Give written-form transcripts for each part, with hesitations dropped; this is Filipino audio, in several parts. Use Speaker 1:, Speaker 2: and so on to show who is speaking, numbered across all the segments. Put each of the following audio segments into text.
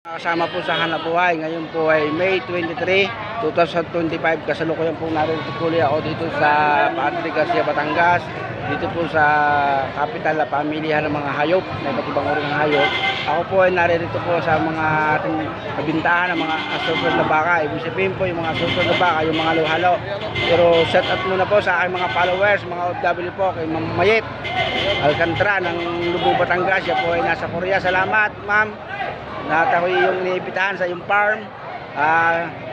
Speaker 1: Kasama po sa Hanap Buhay. Ngayon po ay May 23, 2025. Kasalukuyan po natin tuloy ako dito sa Padre Garcia, Batangas. Dito po sa capital na pamilihan ng mga hayop, na iba't ibang uri ng hayop. Ako po ay naririto po sa mga ating kabintahan ng mga assorted na baka. Ibig sabihin po yung mga assorted na baka, yung mga halo-halo. Pero shout out muna po sa aking mga followers, mga OFW po, kay Ma'am Mayet Alcantara ng Lubo, Batangas. Siya po ay nasa Korea. Salamat, ma'am. Lahat ako yung iniipitahan sa yung farm.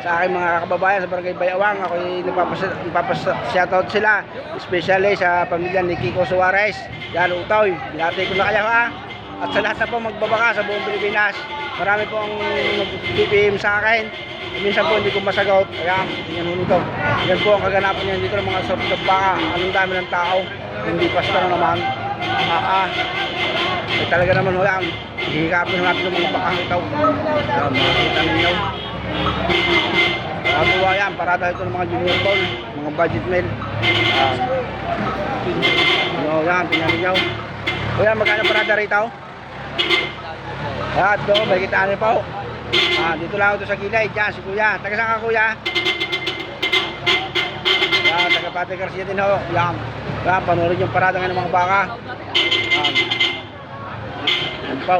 Speaker 1: Sa aking mga kababayan sa Barangay Bayawang, ako yung nagpapashoutout sila, especially sa pamilya ni Kiko Suarez. Yan, Utoy, binati ko na kayo ha. At sa lahat na po magbabaka sa buong Pilipinas, marami po ang nag-PPM sa akin. Minsan po hindi ko masagot. Ayan, yan ito. Yan po ang kaganapan niya dito ng mga sorted of baka. Anong dami ng tao, hindi pasta na naman. Talaga naman ho yan. Hihikapin natin ng mga bakang ito. Makikita ninyo. Magawa yan. Parada ito ng mga junior ball, mga budget meal. Yan, tingnan ninyo. Kuya, magkano parada rito? At doon, may kitaan niyo po. Dito lang ito sa gilay. Diyan, si kuya. Taga saan ka, kuya? Yan, taga Padre Garcia din ho. Yan. Yan, panoorin yung parada ng mga baka. Yan po.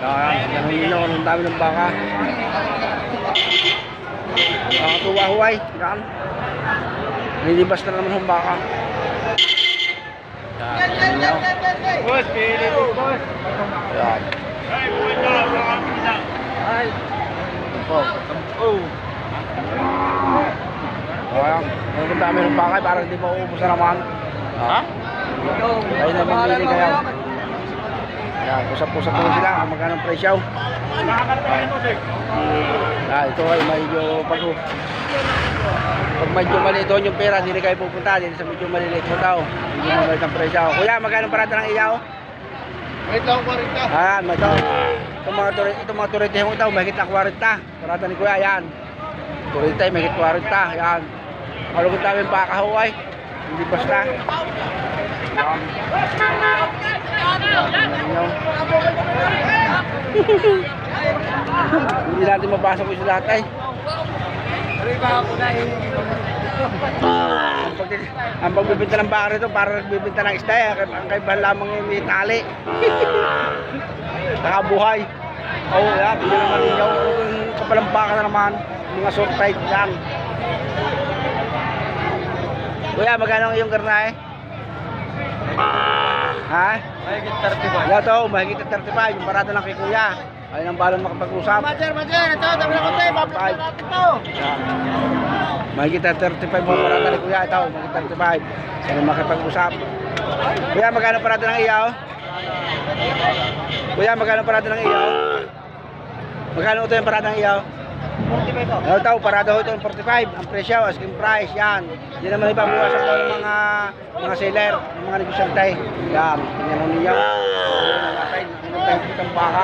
Speaker 1: Yan nyo, ang dami ng baka. Tuwa-huway. Yan. Hindi basta naman ang baka. Yan nyo.
Speaker 2: Boss, pili mo, boss.
Speaker 1: Yan.
Speaker 2: Ay.
Speaker 1: Yan po.
Speaker 2: Oh.
Speaker 1: Ayan. Ang dami ng baka para hindi mauubos na naman.
Speaker 2: Ha?
Speaker 1: Ayun na mamili kayo. Ayan, pusap-pusap po sila kung magkano ang presyo. Ito ay medyo pag medyo maliit yung pera, hindi kayo pupunta. Dito sa medyo maliliit mo tao, hindi mo maliit ang presyo. Kuya, magkano parada ng iyaw?
Speaker 2: Ito ang 40.
Speaker 1: Itong mga turite mo ito, mahigit na 40. Parada ni kuya, yan. Turite, mahigit 40. Yan. Malugod namin pakahuay. Hindi basta. Hindi natin mapasok yung lahat ay. Ang pagbibinta ng baka rito para nagbibinta ng isda eh. Ang kaibahan lamang yung may tali. Nakabuhay. Yan, hindi naman ninyo. Kapalang baka na naman. Mga short type yan. Kuya, magkano ang iyong karna eh? Ha?
Speaker 2: Mahigit 35.
Speaker 1: Wala to, mahigit 35. Yung parada lang kay kuya. Ayun ang balong makapag-usap.
Speaker 2: Majer, ito, dami na konti. Babalik na natin ito.
Speaker 1: Mahigit 35 mo parada ni kuya. Ito, mahigit 35. Sana makapag-usap. Kuya, magkano parada ng iyaw? Kuya, magkano parada ng iyaw? Magkano ito yung parada ng iyaw?
Speaker 2: 45 po.
Speaker 1: Ito, parada ho ito ng 45. Ang presyo, asking price, yan. Yan naman ipabuwasan po ng mga seller, ng mga negosyante. Yan, tingnan mo niya. Ang baka.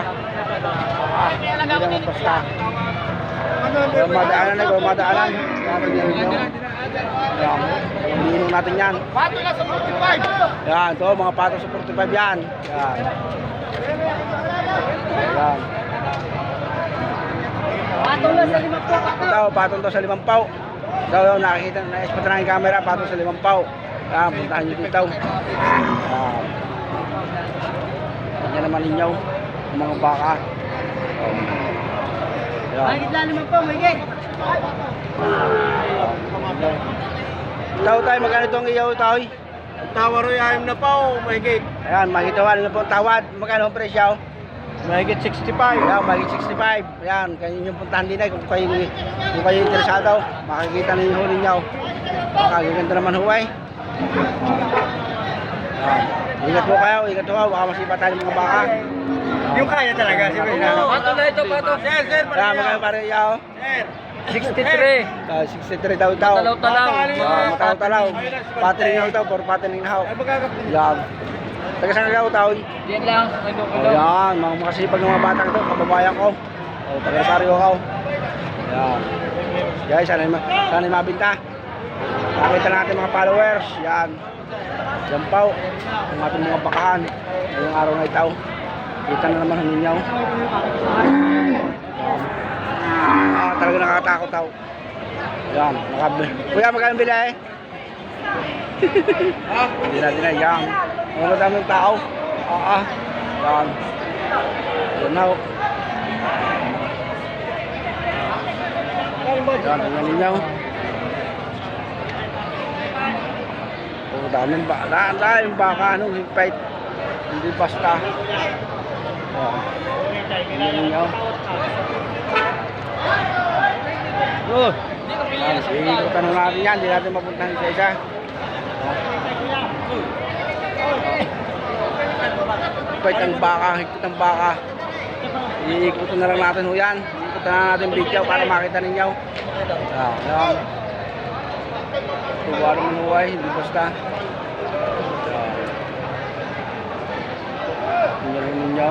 Speaker 1: Hindi naman basta. Madaanan. Yan, tingnan nyo. Yan, hinihinom natin yan.
Speaker 2: Pato na sa 45.
Speaker 1: Yan, ito, mga pato sa 45 yan. Yan. Yan.
Speaker 2: Pato na sa 5 po.
Speaker 1: Ito, patong to sa 5 paw. Ito, nakikita, na-spot na yung camera, patong sa 5 paw. Yan, puntahan nyo dito. Yan naman ninyo, yung mga baka. Yan.
Speaker 2: Mahigit na 5 po, mahigit.
Speaker 1: Ito tayo, magkano itong iyaw tayo?
Speaker 2: Tawaro yung na po, mahigit.
Speaker 1: Ayan, makitawalan na po ang tawad. Magkano ang presyo?
Speaker 2: Mahigit 65.
Speaker 1: Ayan, mahigit 65. Ayan, kayo yung puntahan din ay kung kayo interesado, makikita ninyo ho ninyo. Makagaganda naman huway. Ingat po kayo, ingat po. Baka masipa tayo ng mga baka.
Speaker 2: Yung kaya talaga, si Bernardo. Pato na ito, pato. Sir,
Speaker 1: Ayan, magkano pare iyaw?
Speaker 2: Sir.
Speaker 1: 63 daw ito.
Speaker 2: Matalaw-talaw.
Speaker 1: Matalaw-talaw. Patining na ito, for patining na ho. Ayan. Taga saan ka utaw?
Speaker 2: Diyan lang.
Speaker 1: Ayan, mga makasipag ng mga batang ito, kababayan ko. Taga Rosario ko. Ayan. Guys, sana mabinta. Nakita natin mga followers. Yan. Yan po, ang ating mga bakahan. Ngayong araw na ito. Kita na naman ang ninyaw. Talaga nakakatakot tao. Yan, kuya, magkano bila eh? Hindi natin na, yan. Mga daming tao. Yan. Yan na. Yan, tingnan ninyo. Daming baka. Daming baka, higpit. Hindi basta. Tingnan ninyo. Ikutan na natin yan, hindi natin mapuntahan isa-isa. Higpit ang baka, higpit ang baka. Iikutan na lang natin ho yan. Iikutan na natin video para makita ninyo. Yan. Tuwa naman huway, hindi basta. Tingnan lang ninyo.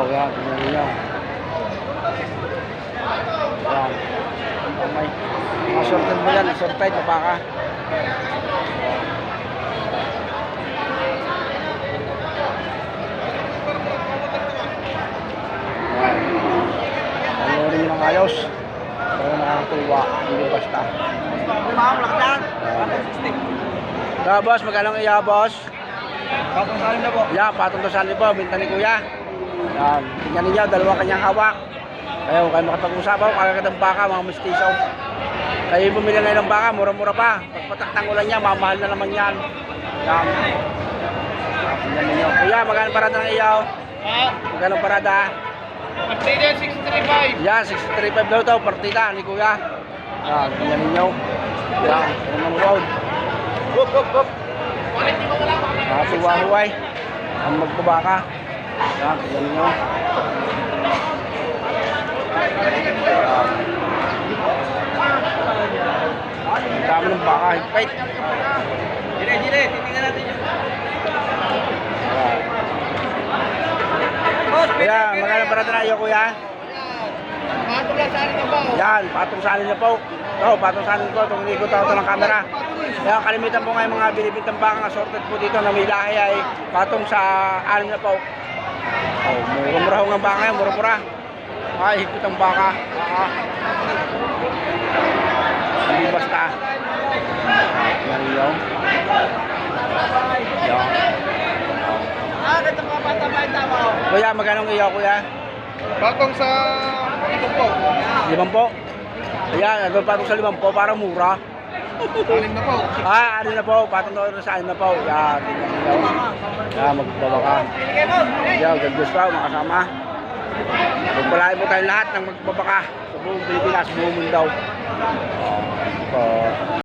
Speaker 1: Yan, tingnan ninyo. Yan. May assorted mo yan, assorted na baka. Panoorin nyo ng ayos. Pero nakakatuwa, hindi basta. Boss, magkano ang iya, boss?
Speaker 2: Patong salim na po.
Speaker 1: Yan, patong to sali po, binta ni kuya. Yan, tingnan ninyo, dalawang kanyang hawak. Kayo makapag-usap ako, kagagandang baka, mga mestizo. Kayo bumili na ng baka, mura-mura pa. Pagpatak ulan niya, mamahal na naman yan. Yan. Tingnan ninyo. Kuya, magkano parada ng iyaw? Magkano parada?
Speaker 2: Partida 635.
Speaker 1: Yan, 635 daw ito, partida ni kuya. Yan, tingnan ninyo. Yan, naman road. Hop. Tuwa-huway. Ang magbabaka. Yan, tingnan ninyo. Ang dami ng baka, higpit.
Speaker 2: Dire, titingnan natin yung...
Speaker 1: Kuya, magkano parada na iyo, kuya?
Speaker 2: Patong lang salim na po.
Speaker 1: Yan, patong salin na po. Ito, patong salin ko. Itong ikot ako ng camera. Kaya kalimitan po nga yung mga binibintang bakang assorted po dito na may lahi ay patong sa anim na po. Oh, mura-mura ho ng baka yan, mura-mura. Ay, higpit ang baka. Hindi basta. Yan yung. Yan.
Speaker 2: Ganda mga bata ba yung tama ko?
Speaker 1: Kuya, magkano ang iyo, kuya?
Speaker 2: Patong sa... Ito po.
Speaker 1: 5 po. Ayan, nagpapatong patong sa 5 po para mura.
Speaker 2: Salim na po.
Speaker 1: Ano na po, patong na sa anim na po. Yan, tingnan niyo. Yan, magbabaka. Yan, God bless po, makasama. Magpalain po tayong lahat ng magbabaka sa buong Pilipinas, buong mundo.